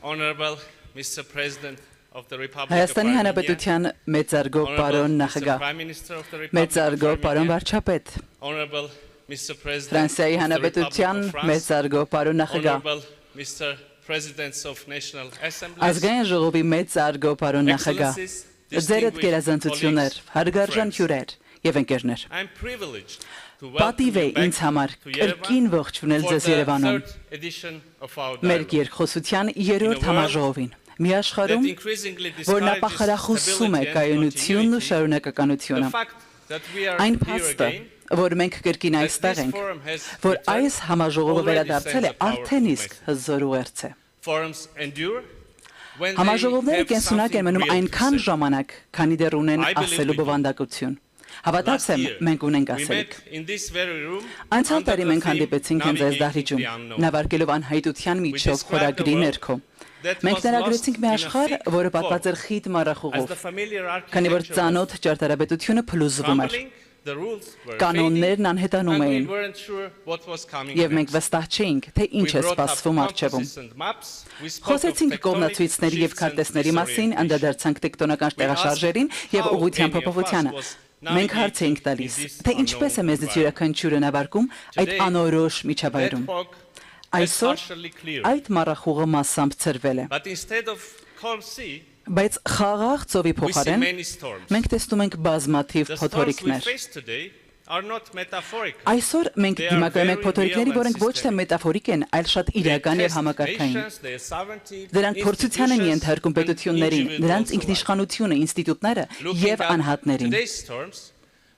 Honorable Mr. President of the Republic of Հայաստանի Armenia, Հանրապետության մեծարգո պարոն Mr. նախագահ, Prime Minister of the Republic մեծարգո of պարոն Armenia, վարչապետ, Honorable Mr. President Ֆրանսիայի of the Հանրապետության Republic of France, մեծարգո պարոն նախագահ, Honorable Mr. Presidents of National Assemblies, ազգային ժողովի մեծարգո պարոն նախագահ, Excellencies, ձերդ distinguished գերազանցություններ, colleagues, հարգարժան friends. հյուրեր եւ ընկերներ։ I'm privileged to Պատիվ է welcome you ինձ back համար to կրկին Yerevan ողջունել for ձեզ the Երևանում, third edition of our մեր dialogue. երկխոսության երրորդ համաժողովին։ Մի That աշխարհում, increasingly որ discourages նախախրախուսում է stability and կայունությունն ու continuity, շարունակականությունը։ the fact that we are Այն here փաստը, again, որ մենք կրկին that այստեղ this ենք, forum has որ returned, այս համաժողովը already վերադարձել է sends a powerful արդեն իսկ message. հզոր ուղերձ է։ Forums endure when they Համաժողովները have կենսունակ են something մնում real to այնքան say. ժամանակ, քանի դեռ ունեն I believe ասելու we do. բովանդակություն։ Last Հավատացեմ, year, մենք ունենք we ասելիք։ met in this very room Անցյալ under տարի the մենք theme հանդիպեցինք հենց այս Navigating դահլիճում, the Unknown. նավարկելով անհայտության միջով described խորագրի the world ներքո։ that Մենք was նկարագրեցինք lost մի in a աշխարհ, thick որը պատված fog, էր խիտ as մառախուղով, the familiar քանի որ architecture was ծանոթ ճարտարապետությունը փլուզվում էր, crumbling, the rules were կանոններն fading, անհետանում and we էին, weren't sure what was coming եւ մենք next. վստահ չէինք, թե ինչ We է brought up սպասվում առջևում։ compasses and maps, we spoke of Խոսեցինք tectonic կողմնացույցների եւ shifts and քարտեզների մասին, disorientation. անդրադարձանք տեկտոնական տեղաշարժերին եւ how ուղղության any of us փոփոխությանը։ was Մենք հարց էինք տալիս, navigating in this թե ինչպես է unknown մեզնից յուրաքանչյուրը նավարկում այդ Today, անորոշ That միջավայրում։ fog has Այսօր partially cleared. այդ մառախուղը massամբ ծրվել է, But instead of calm sea, բայց խաղաղ ծովի we see փոխարեն many storms. մենք տեսնում ենք բազմաթիվ The storms we փոթորիկներ։ face today are not metaphorical. Այսօր մենք They are դիմակայում ենք very փոթորիկների, real and որոնք ոչ թե systemic. մետաֆորիկ են, այլ շատ They իրական եւ test համակարգային։ nations, their sovereignty, Դրանք փորձության են institutions, ենթարկում and պետություններին, individuals նրանց alike. ինքնիշխանությունը, ինստիտուտները Looking եւ at անհատներին։ today's storms,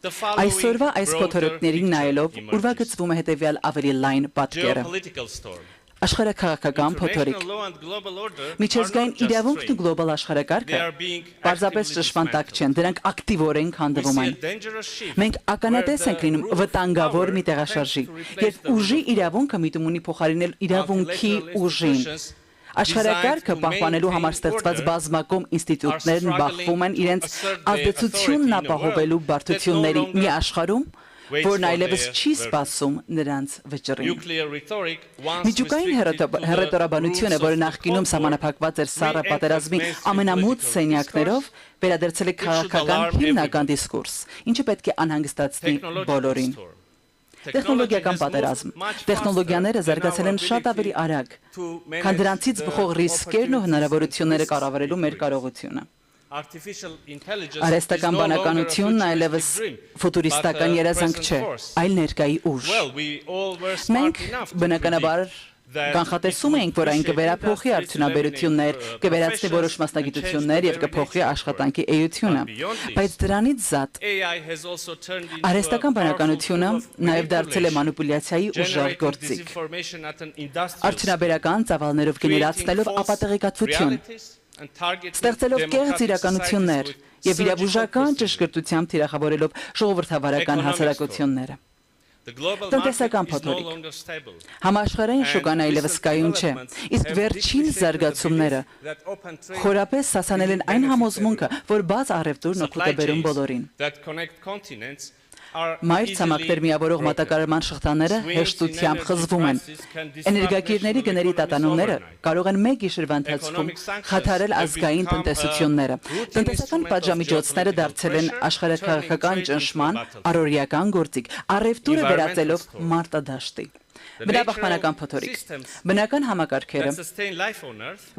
the following Այսօրվա այս broader փոթորիկներին picture նայելով emerges. ուրվագծվում է հետեւյալ ավելի լայն պատկերը։ Geopolitical storm. Աշխարհաքաղաքական փոթորիկ։ International law and global order are Միջազգային not just իրավունքն ու strained. գլոբալ They աշխարհակարգը are being պարզապես actively ճշմարտակ dismantled. չեն, դրանք ակտիվորեն We քանդվում see a են։ dangerous shift Մենք ականատես where ենք լինում the rule of վտանգավոր power մի տեղաշարժի, tends to replace երբ the rule ուժի of law. իրավունքը միտում ունի փոխարինել իրավունքի Multilateral ուժին։ institutions Աշխարհակարգը designed to պահպանելու համար maintain ստեղծված order բազմակողմ ինստիտուտներն are բախվում են struggling to իրենց assert their ազդեցությունն authority in a ապահովելու world that բարդությունների no longer մի աշխարհում, waits որն for այլևս their չի verdict. սպասում նրանց վճռին։ Nuclear rhetoric once Միջուկային restricted to the հռետորաբանությունը, rules որը of the նախկինում Cold War, սահմանափակված էր սառը re-entered պատերազմի mainstream ամենամութ political սենյակներով, վերադարձել է should քաղաքական alarm հիմնական everybody. դիսկուրս, ինչը պետք է անհանգստացնի Technological բոլորին։ storm. Տեխնոլոգիական պատերազմ։ Տեխնոլոգիաները զարգացել են շատ ավելի արագ, քան դրանցից բխող ռիսկերն ու հնարավորությունները կառավարելու մեր կարողությունը։ Արհեստական բանականությունն այլևս ֆուտուրիստական երազանք չէ, այլ ներկայի ուժ։ Մենք բնականաբար կանխատեսում էինք, որ այն կվերափոխի արդյունաբերություններ, կվերացնի որոշ մասնագիտություններ եւ կփոխի աշխատանքի էությունը, բայց դրանից զատ արհեստական բանականությունը նաեւ դարձել է մանիպուլյացիայի ուժեղ գործիք, արդյունաբերական ծավալներով գեներացնելով ապատեղեկատվություն, ստեղծելով կեղծ իրականություններ եւ իրավուժական ճշգրտությամբ թիրախավորելով ժողովրդավարական հասարակությունները։ Տնտեսական փոթորիկ։ Համաշխարհային շուկան այլևս կայուն չէ, իսկ վերջին զարգացումները խորապես սասանել են այն համոզմունքը, որ բաց առևտուրն օգուտ է բերում բոլորին։ Մայր ցամաքներ միավորող մատակարարման շղթաները հեշտությամբ խզվում են։ Էներգակիրների գների տատանումները կարող են մեկ գիշերվա ընթացքում խաթարել ազգային տնտեսությունները։ Տնտեսական պատժամիջոցները դարձել են աշխարհաքաղաքական ճնշման առօրյական գործիք, առևտուրը վերածելով մարտադաշտի։ Բնապահպանական փոթորիկ։ Բնական համակարգերը,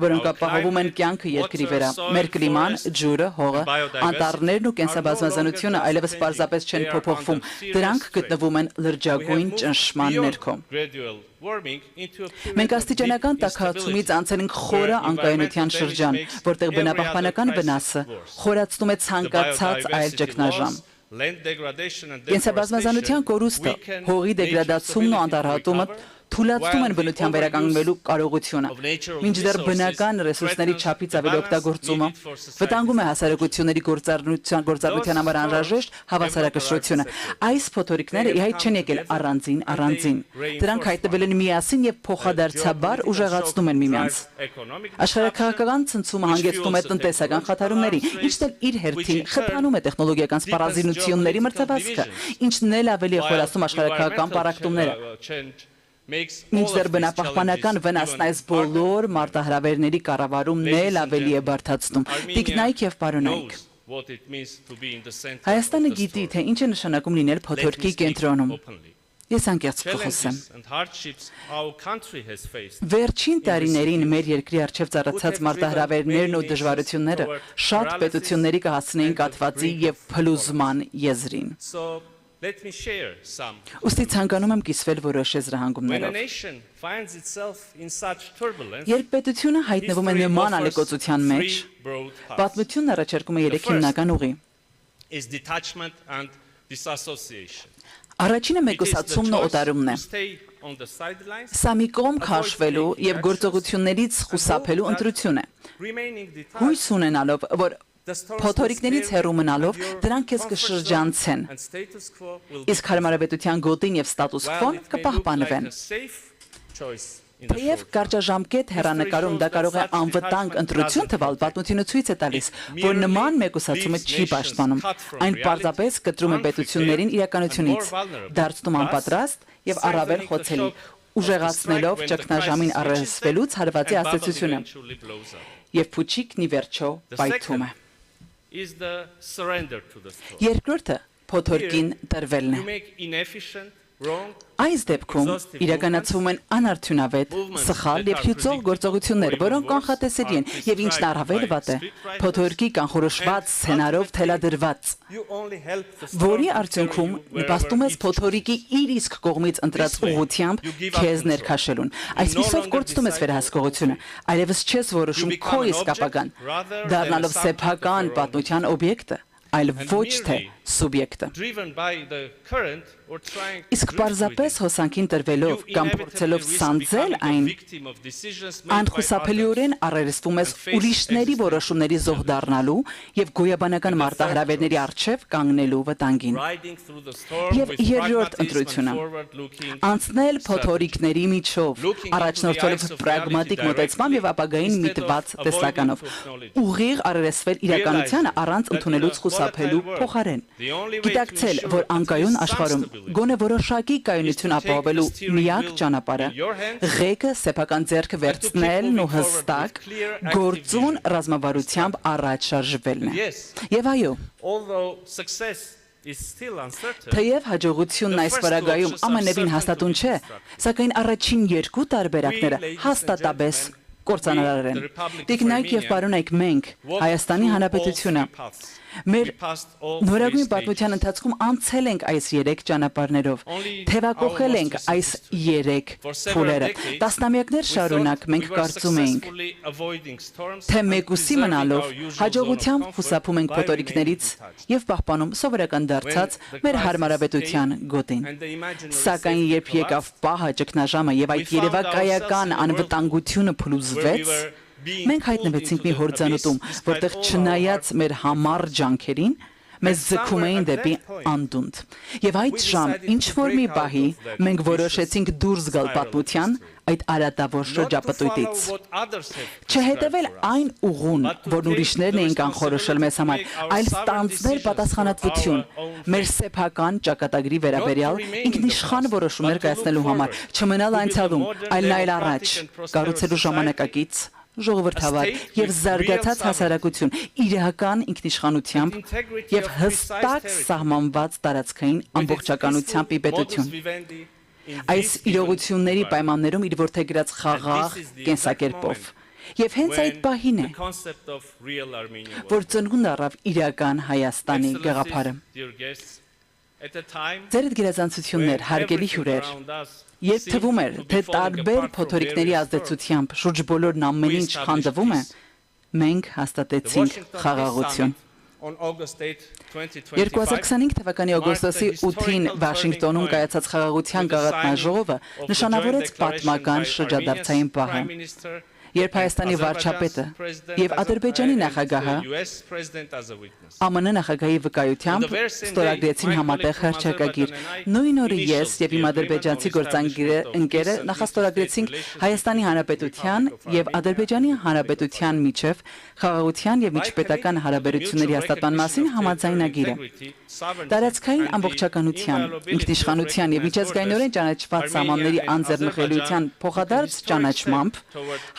որոնք ապահովում են կյանքը երկրի վրա, մեր կլիման, ջուրը, հողը, անտառներն ու կենսաբազմազանությունը այլևս պարզապես չեն փոփոխվում, դրանք գտնվում են լրջագույն ճնշման ներքո։ Մենք աստիճանական տաքացումից անցել ենք խորը անկայունության շրջան, որտեղ բնապահպանական վնասը խորացնում է ցանկացած այլ ճգնաժամ։ Կենսաբազմազանության կորուստը, հողի դեգրադացումն ու անտառահատումը թույլատնում են բնության վերականգնվելու կարողությունը, մինչդեռ բնական ռեսուրսների չափից ավելի օգտագործումը վտանգում է հասարակությունների գործառնության համար անհրաժեշտ հավասարակշռությունը։ Այս փոթորիկները իհայտ չեն եկել առանձին, դրանք հայտնվել են միասին եւ փոխադարձաբար ուժեղացնում են միմյանց։ Աշխարհաքաղաքական ցնցումը հանգեցնում է տնտեսական խաթարումների, ինչն էլ իր հերթին խթանում է տեխնոլոգիական սպառազինությունների մրցավազքը, ինչն էլ ավելի է խորացնում աշխարհաքաղաքական պառակտումները։ Մինչդեռ բնապահպանական վնասն այս բոլոր մարտահրավերների կառավարումն էլ ավելի է բարդացնում։ Տիկնայք եւ պարոնայք, Հայաստանը գիտի, թե ինչ է նշանակում լինել փոթորկի կենտրոնում։ Ես անկեղծ կխոսեմ։ Վերջին տարիներին մեր երկրի առջև ծառացած մարտահրավերներն ու դժվարությունները շատ պետությունների կհասցնեին կաթվածի եւ փլուզման եզրին։ Ուստի ցանկանում եմ կիսվել որոշ եզրահանգումներով։ Երբ պետությունը հայտնվում է նման ալեկոծության մեջ, պատմությունն առաջարկում է 3 հիմնական ուղի։ Առաջինը մեկուսացումն ու օտարումն է։ Սա մի կողմ քաշվելու եւ գործողություններից խուսափելու ընտրություն է։ Հույս ունենալով, որ փոթորիկներից հեռու մնալով դրանք քեզ կշրջանցեն, իսկ հարմարավետության գոտին եւ ստատուս քվոն կպահպանվեն։ Թեև կարճաժամկետ հեռանկարում դա կարող է անվտանգ ընտրություն թվալ, պատմությունը ցույց է տալիս, որ նման մեկուսացումը չի պաշտպանում, այն պարզապես կտրում է պետություններին իրականությունից, դարձնում անպատրաստ եւ առավել խոցելի, ուժեղացնելով ճգնաժամին առերեսվելուց հարվածի աստեցությունը, եւ փուչիկն ի վերջո պայթում է։ Երկրորդը փոթորկին տրվելն է։ Այս դեպքում իրականացվում են անարդյունավետ, սխալ եւ հյուծող գործողություններ, որոնք կանխատեսելի են եւ ինչն առավել վատ է, փոթորկի կանխորոշված սցենարով թելադրված, որի արդյունքում նպաստում ես փոթորիկի իր իսկ կողմից ընտրած ուղղությամբ քեզ ներքաշելուն։ Այսպիսով կորցնում ես վերահսկողությունը, այլևս չես որոշում քո իսկ ապագան, դառնալով սեփական պատմության օբյեկտը, այլ ոչ թե սուբյեկտը։ Իսկ պարզապես հոսանքին տրվելով կամ փորձելով սանձել այն, անխուսափելիորեն առերեսվում ես ուրիշների որոշումների զոհ դառնալու եւ գոյաբանական մարտահրավերների առջև կանգնելու վտանգին։ Եվ երրորդ ընտրությունը՝ անցնել փոթորիկների միջով, առաջնորդվելով պրագմատիկ մոտեցմամբ եւ ապագային միտված տեսականով, ուղիղ առերեսվել իրականությանը առանց ընդունելուց խուսափելու փոխարեն։ Գիտակցել, որ անկայուն աշխարհում գոնե որոշակի կայունություն ապահովելու միակ ճանապարհը ղեկը սեփական ձեռքը վերցնելն ու հստակ գործուն ռազմավարությամբ առաջ շարժվելն է։ Եվ այո, թեև հաջողությունն այս պարագայում ամենևին հաստատուն չէ, սակայն առաջին 2 տարբերակները հաստատաբես կործանարար են։ Տիկնայք եւ պարոնայք, մենք, Հայաստանի Հանրապետությունը, մեր նորագույն պատմության ընթացքում անցել ենք այս 3 ճանապարհներով, թևակողել ենք այս 3 փուլերը։ Տասնամյակներ շարունակ մենք կարծում էինք, թե մեկուսի մնալով հաջողությամբ խուսափում ենք փոթորիկներից եւ պահպանում սովորական դարձած մեր հարմարավետության գոտին։ Սակայն երբ եկավ պահը, ճգնաժամը եւ այդ երևակայական անվտանգությունը փլուզվեց, մենք հայտնվեցինք մի հորձանուտում, որտեղ չնայած մեր համառ ջանքերին, մեզ ձգում էին դեպի անդունդ։ Եվ այդ ժամ ինչ-որ մի պահի մենք որոշեցինք դուրս գալ պատմության այդ արատավոր շրջապտույտից։ Չհետևել այն ուղուն, որն ուրիշներն էին կանխորոշել մեզ համար, այլ ստանձնել պատասխանատվություն մեր սեփական ճակատագրի վերաբերյալ ինքնիշխան որոշումներ կայացնելու համար, չմնալ անցյալում, այլ նայել առաջ, կառուցելու ժամանակակից, ժողովրդավար եւ զարգացած հասարակություն իրական ինքնիշխանությամբ եւ հստակ սահմանված տարածքային ամբողջականությամբ ի պետություն։ Այս իրողությունների պայմաններում իր որդեգրած խաղաղ կենսակերպով։ Եվ հենց այդ պահին է, որ ծնունդ առավ իրական Հայաստանի գաղափարը։ Ձեր գերազանցություններ, հարգելի հյուրեր, երբ թվում էր, թե տարբեր փոթորիկների ազդեցությամբ շուրջ բոլորն ամեն ինչ խանդվում է, մենք հաստատեցինք խաղաղություն։ 2025 թվականի օգոստոսի 8-ին Վաշինգտոնում կայացած խաղաղության գաղափարաժողովը նշանավորեց պատմական շրջադարձային պահը։ երբ Հայաստանի վարչապետը եւ Ադրբեջանի նախագահը ԱՄՆ նախագահի վկայությամբ ստորագրեցին համատեղ հռչակագիր։ Նույն օրը ես եւ իմ ադրբեջանցի գործընկերը նախաստորագրեցինք Հայաստանի Հանրապետության եւ Ադրբեջանի Հանրապետության միջև խաղաղության եւ միջպետական հարաբերությունների հաստատման մասին համաձայնագիրը։ Տարածքային ամբողջականության, ինքնիշխանության եւ միջազգայինորեն ճանաչված սահմանների անձեռնխելիության փոխադարձ ճանաչմամբ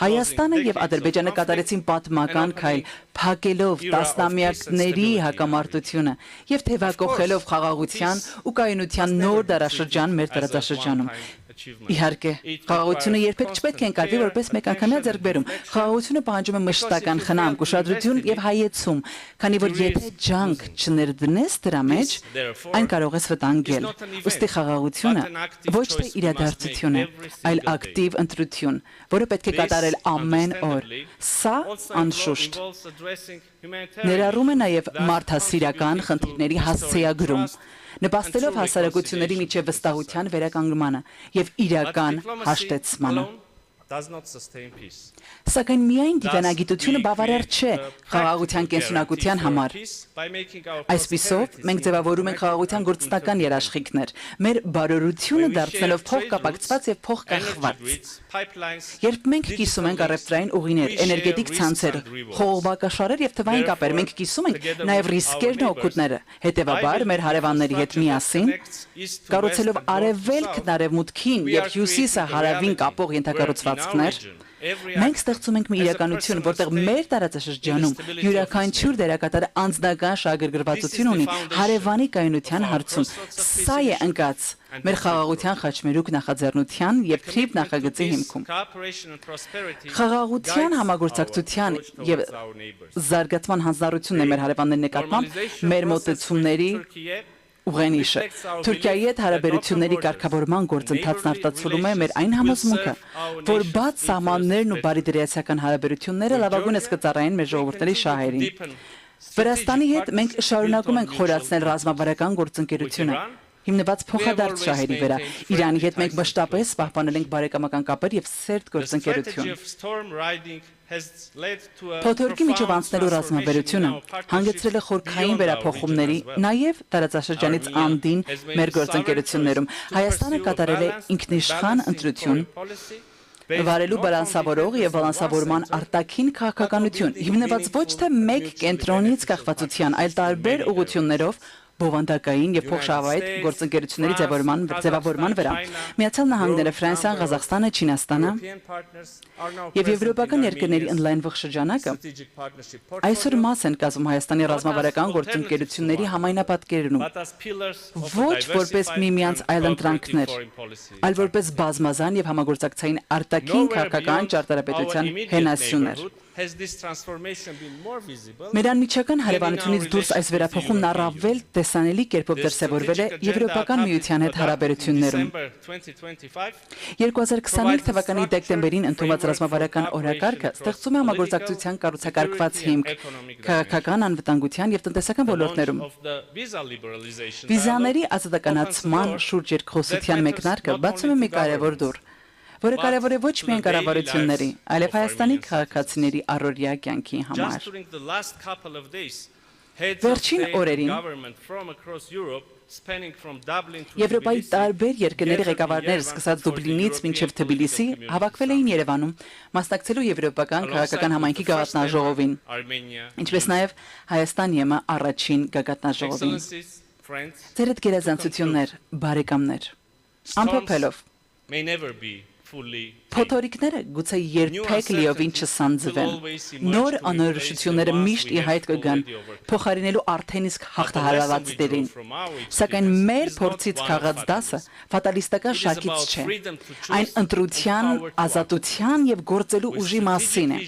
Հայաստանը եւ Ադրբեջանը կատարեցին պատմական քայլ, փակելով տասնամյակների հակամարտությունը եւ թեւակողելով խաղաղության ու կայունության նոր դարաշրջան մեր տարածաշրջանում։ Իհարկե, խաղաղությունը երբեք չպետք է ընկալվի որպես մեկանգամյա ձեռքբերում։ Խաղաղությունը պահանջում է մշտական խնամք, ուշադրություն եւ հայեցում, քանի որ եթե ջանք չներդնես դրա մեջ, այն կարող է վտանգել։ Ուստի խաղաղությունը ոչ թե իրադարձություն է, այլ ակտիվ ընտրություն, որը պետք է կատարել ամեն օր։ Սա անշուշտ ներառում է նաև մարդասիրական խնդիրների հասցեագրում, նպաստելով հասարակությունների միջև վստահության վերականգնմանը եւ իրական հաշտեցմանը։ Սակայն միայն դիվանագիտությունը բավարար չէ խաղաղության կենսունակության համար։ Այսպիսով, մենք ձևավորում ենք խաղաղության գործնական երաշխիքներ, մեր բարօրությունը դարձնելով փոխկապակցված եւ փոխկախված։ Երբ մենք կիսում ենք առևտրային ուղիներ, էներգետիկ ցանցեր, խողովակաշարեր եւ թվային կապեր, մենք կիսում ենք նաեւ ռիսկերն ու օգուտները։ Հետևաբար, մեր հարևանների հետ միասին, կառուցելով արևելքն արևմուտքին եւ հյուսիսը հարավին կապող ենթակառուցվածքներ, մենք ստեղծում ենք մի իրականություն, որտեղ մեր տարածաշրջանում յուրաքանչյուր դերակատարը անձնական շահագրգռվածություն ունի հարևանի կայունության հարցում։ Սա է ընկած մեր խաղաղության խաչմերուկ նախաձեռնության եւ թրիվ նախագծի հիմքում։ Խաղաղության համագործակցության եւ զարգացման հանձնառությունն է մեր հարևանների նկատմամբ մեր մոտեցումների ուղենիշը։ Թուրքիայի հետ հարաբերությունների կարգավորման գործընթացն արտացոլում է մեր այն համոզմունքը, որ բաց սահմաններն ու բարիդրեացիական հարաբերությունները լավագույնս կծառայեն մեր ժողովուրդների շահերին։ Վրաստանի հետ մենք շարունակում ենք խորացնել ռազմավարական գործընկերությունը, հիմնված փոխադարձ շահերի վրա։ Իրանի հետ մենք մշտապես պահպանել ենք բարեկամական կապեր եւ սերտ գործընկերություն։ Փոթորկի միջով անցնելու ռազմավարությունը հանգեցրել է խորքային վերափոխումների, նաև տարածաշրջանից անդին մեր գործընկերություններում։ Հայաստանը կատարել է ինքնիշխան ընտրություն, վարելու բալանսավորող եւ բալանսավորման արտաքին քաղաքականություն, հիմնված ոչ թե մեկ կենտրոնից կախվածության, այլ տարբեր ուղղություններով բովանդակային եւ փոխշահավայր գործընկերությունների ձևավորման վրա։ Միացյալ Նահանգները, Ֆրանսիան, Ղազախստանը, Չինաստանը եւ եվրոպական երկրների ընդլայնվող շրջանակը այսօր մաս են կազմում Հայաստանի ռազմավարական գործընկերությունների համայնապատկերնում, ոչ որպես միմյանց այլընտրանքներ, այլ որպես բազմազան եւ համագործակցային արտաքին քաղաքական ճարտարապետության հենասյուներ։ Մեր անմիջական հարևանությունից դուրս այս վերափոխումն առավել տեսանելի կերպով դրսևորվել է Եվրոպական միության հետ հարաբերություններում։ 2025 թվականի դեկտեմբերին ընդունված ռազմավարական օրակարգը ստեղծում է համագործակցության կառուցակարգված հիմք քաղաքական անվտանգության եւ տնտեսական ոլորտներում։ Վիզաների ազատականացման շուրջ երկխոսության մեկնարկը բացում է մի կարևոր դուռ, որը կարևոր է ոչ միայն կառավարությունների, այլև Հայաստանի քաղաքացիների առօրյա կյանքի համար։ Վերջին օրերին Եվրոպայի տարբեր երկրների ղեկավարներ սկսած Դուբլինից մինչև Թբիլիսի հավաքվել էին Երևանում, մասնակցելու եվրոպական քաղաքական համայնքի գագաթնաժողովին, ինչպես նաև Հայաստան ԵՄ առաջին գագաթնաժողովին։ Ձեր հետ գերազանցություններ, բարեկամներ, ամփոփելով Փոթորիկները գուցե երբեք լիովին չսանձվեն։ Նոր անորոշությունները միշտ ի հայտ կգան, փոխարինելու արդեն իսկ հաղթահարված դերին։ Սակայն մեր փորձից քաղած դասը ֆատալիստական շակից չէ։ Այն ընտրության, ազատության եւ գործելու ուժի մասին է։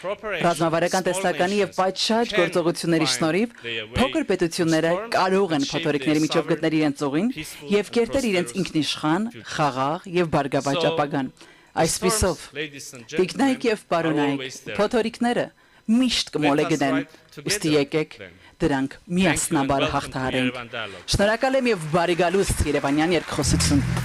Ռազմավարական տեսլականի եւ պատշաճ գործողությունների շնորհիվ փոքր պետությունները կարող են փոթորիկների միջով գտնել իրենց ուղին եւ կերտել իրենց ինքնիշխան, խաղաղ եւ բարգավաճ ապագան։ Այսպիսով, տիկնայք եւ պարոնայք, փոթորիկները միշտ կմոլեգնեն, ուստի եկեք դրանք միասնաբար հաղթահարենք։ Շնորհակալ եմ եւ բարի գալուստ Երևանյան երկխոսություն։